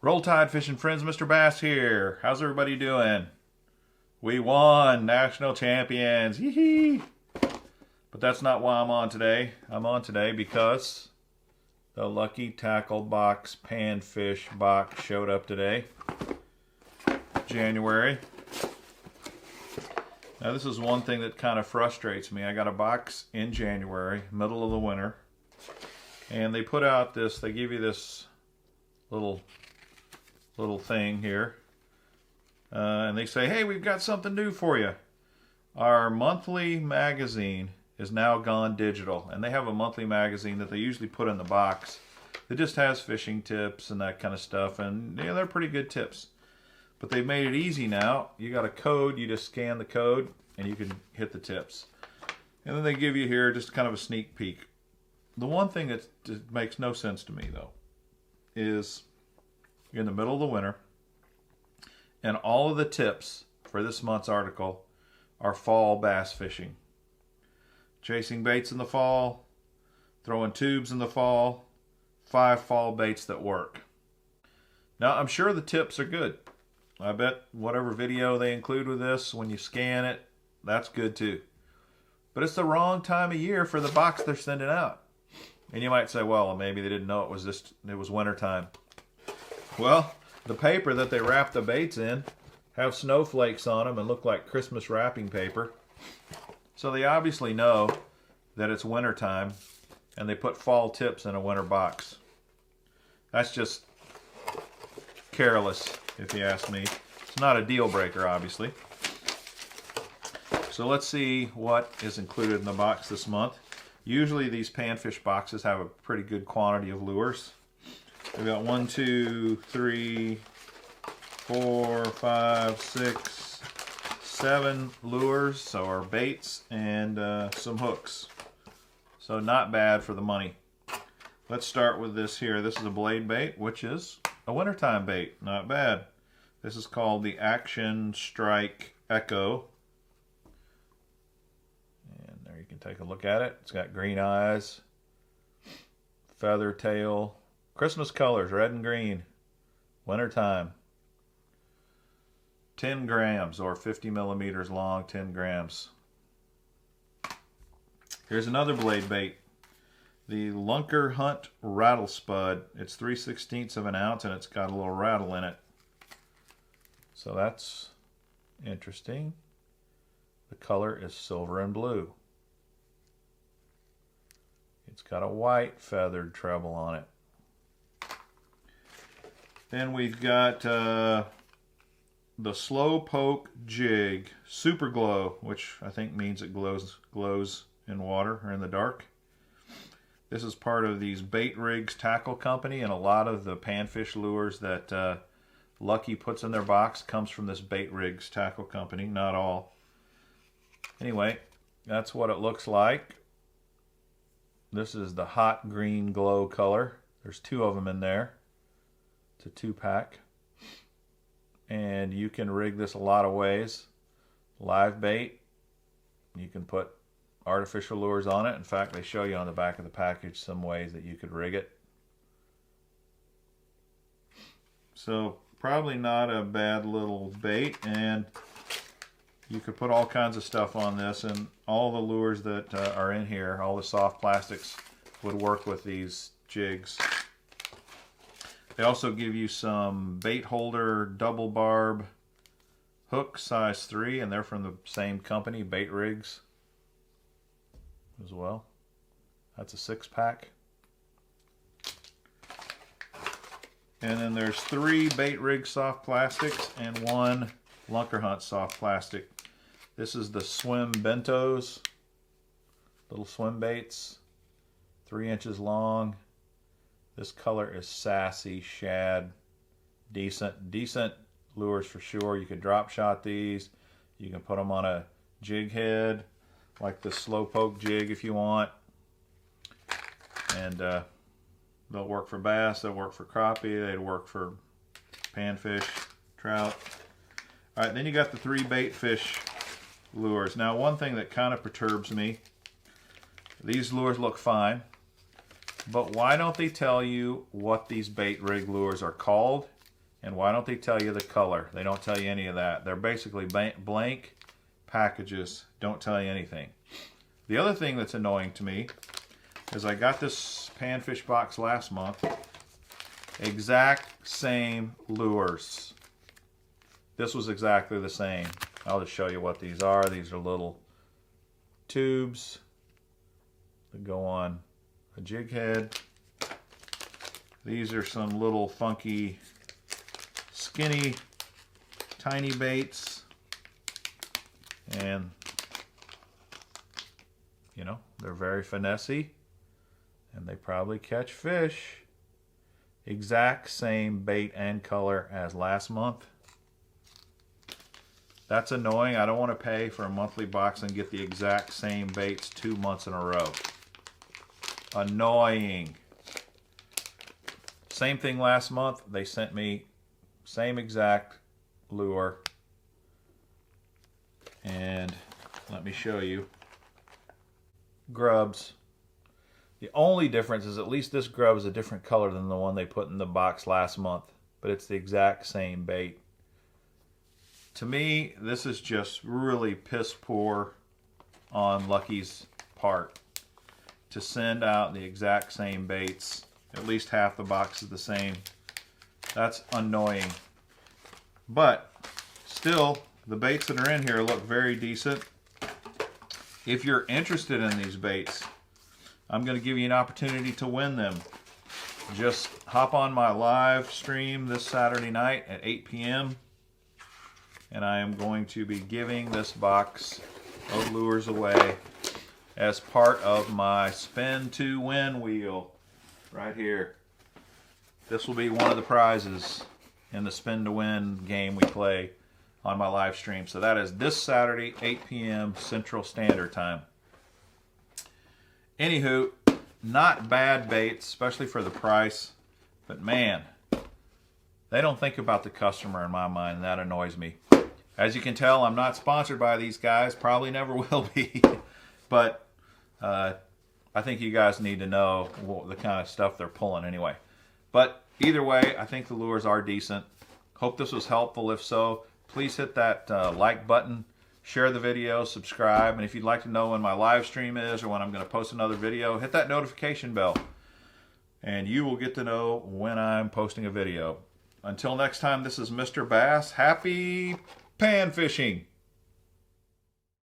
Roll Tide Fishing Friends, Mr. Bass here. How's everybody doing? We won, national champions. Yee-hee. But that's not why I'm on today. I'm on today because the Lucky Tackle Box Panfish box showed up today. January. Now this is one thing that kind of frustrates me. I got a box in January, middle of the winter. And they put out this, they give you this little thing here. And they say, hey, we've got something new for you. Our monthly magazine is now gone digital. And they have a monthly magazine that they usually put in the box. It just has fishing tips and that kind of stuff. And yeah, they're pretty good tips. But they've made it easy now. You got a code, you just scan the code and you can hit the tips. And then they give you here just kind of a sneak peek. The one thing that makes no sense to me though is you're in the middle of the winter and all of the tips for this month's article are fall bass fishing. Chasing baits in the fall, throwing tubes in the fall, 5 fall baits that work. Now I'm sure the tips are good. I bet whatever video they include with this, when you scan it, that's good too. But it's the wrong time of year for the box they're sending out. And you might say, well, maybe they didn't know it was winter time. Well, the paper that they wrap the baits in have snowflakes on them and look like Christmas wrapping paper. So they obviously know that it's winter time and they put fall tips in a winter box. That's just careless, if you ask me. It's not a deal breaker, obviously. So let's see what is included in the box this month. Usually these panfish boxes have a pretty good quantity of lures. We've got 1, 2, 3, 4, 5, 6, 7 lures, so our baits, and some hooks. So not bad for the money. Let's start with this here. This is a blade bait, which is a wintertime bait. Not bad. This is called the Action Strike Echo. And there you can take a look at it. It's got green eyes, feather tail, Christmas colors, red and green, wintertime. 10 grams or 50 millimeters long, 10 grams. Here's another blade bait. The Lunker Hunt Rattle Spud. It's 3/16 of an ounce and it's got a little rattle in it. So that's interesting. The color is silver and blue. It's got a white feathered treble on it. Then we've got the slo-poke jig, super glow, which I think means it glows in water or in the dark. This is part of these Bait Rigs Tackle Company, and a lot of the panfish lures that Lucky puts in their box comes from this Bait Rigs Tackle Company, not all. Anyway, that's what it looks like. This is the hot green glow color. There's 2 of them in there. It's a 2-pack. And you can rig this a lot of ways. Live bait. You can put artificial lures on it. In fact, they show you on the back of the package some ways that you could rig it. So probably not a bad little bait, and you could put all kinds of stuff on this, and all the lures that are in here, all the soft plastics, would work with these jigs. They also give you some bait holder double barb hook size 3, and they're from the same company, Bait Rigs, as well. That's a 6-pack. And then there's 3 Bait Rig soft plastics and 1 Lunker Hunt soft plastic. This is the swim bentos, little swim baits, 3 inches long. This color is sassy, shad, decent lures for sure. You could drop shot these. You can put them on a jig head, like the slo-poke jig if you want. And they'll work for bass, they'll work for crappie, they'll work for panfish, trout. All right, then you got the 3 bait fish lures. Now, one thing that kind of perturbs me, these lures look fine, but why don't they tell you what these bait rig lures are called And why don't they tell you the color? They don't tell you any of that. They're basically blank packages, don't tell you anything. The other thing that's annoying to me is I got this Panfish box last month. Exact same lures. This was exactly the same. I'll just show you what these are. These are little tubes that go on a jig head. These are some little funky, skinny, tiny baits. And, you know, they're very finessey. And they probably catch fish. Exact same bait and color as last month. That's annoying. I don't want to pay for a monthly box and get the exact same baits 2 months in a row. Annoying. Same thing last month. They sent me same exact lure. And let me show you. Grubs. The only difference is at least this grub is a different color than the one they put in the box last month. But it's the exact same bait. To me, this is just really piss poor on Lucky's part to send out the exact same baits. At least half the box is the same. That's annoying. But still, the baits that are in here look very decent. If you're interested in these baits, I'm going to give you an opportunity to win them. Just hop on my live stream this Saturday night at 8 p.m. and I am going to be giving this box of lures away as part of my spin to win wheel right here. This will be one of the prizes in the spin to win game we play on my live stream. So that is this Saturday, 8 p.m. Central Standard Time. Anywho, not bad baits, especially for the price, but man, they don't think about the customer in my mind, and that annoys me. As you can tell, I'm not sponsored by these guys, probably never will be, but I think you guys need to know the kind of stuff they're pulling anyway. But either way, I think the lures are decent. Hope this was helpful. If so, please hit that like button, share the video, subscribe, and if you'd like to know when my live stream is or when I'm going to post another video, hit that notification bell, and you will get to know when I'm posting a video. Until next time, this is Mr. Bass. Happy pan fishing!